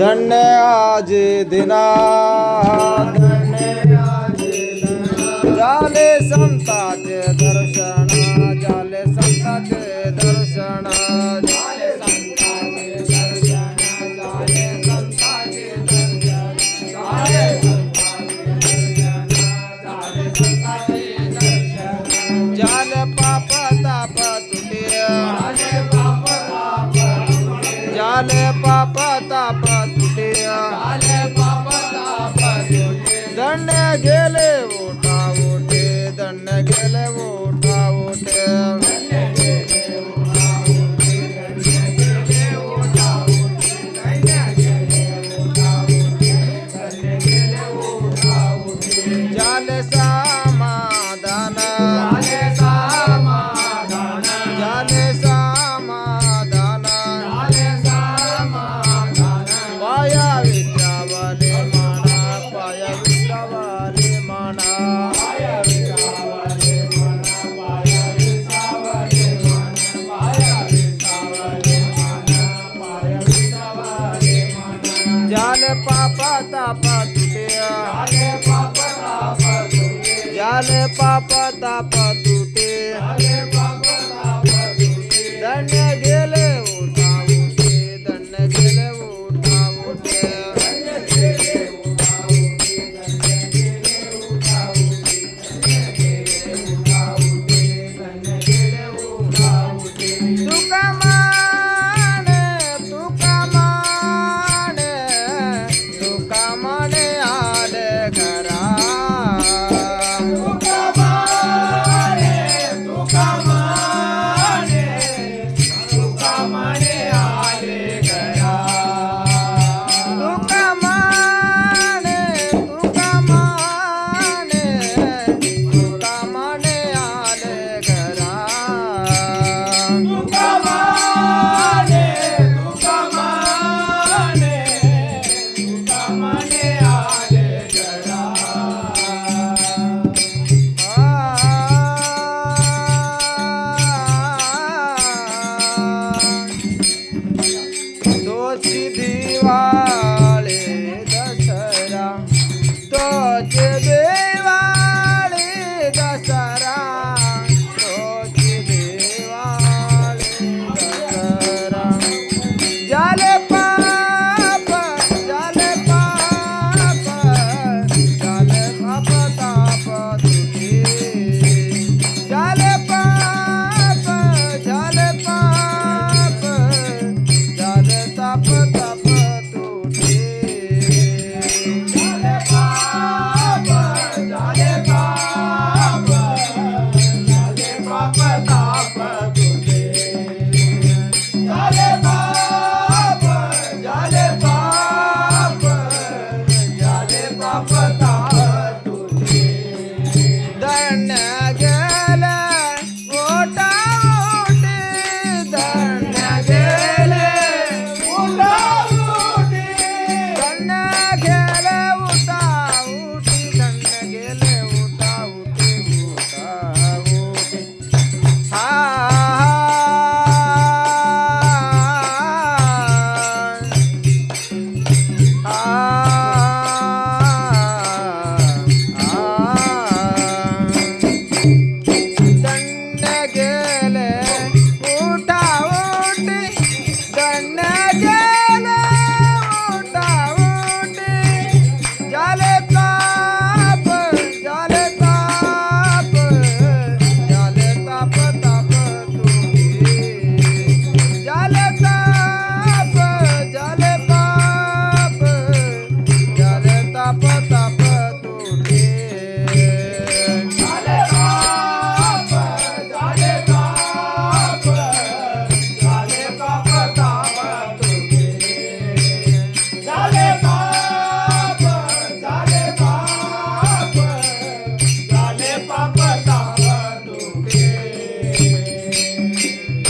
धन्य आज दिना झाले संताचे दर्शन झाले संताचे दर्शन झाले संताचे दर्शन झाले संताचे दर्शन झाले संताचे दर्शन झाले पाप ताप तुटे झाले पाप ताप तुटे धन्य गेले ओटा ओटे धन्य गेले ओटा ओटे झाले समाधान झाले समाधान पाया विद्यावाले म्हणा पाया विद्यावाले म्हणा झाले पापा तापा तुटे झाले पापा तापा तुटे धन्य गेले ओटा ओटे धन्य गेले ओटा ओटे तुका माने तुका माने तुका माने आले घरा तुका माने तुका माने तुका माने आले घरा तुका माने तुका माने तुका माने आले घरा तुका माने तुका माने तुका माने आले घरा दोषी दिवा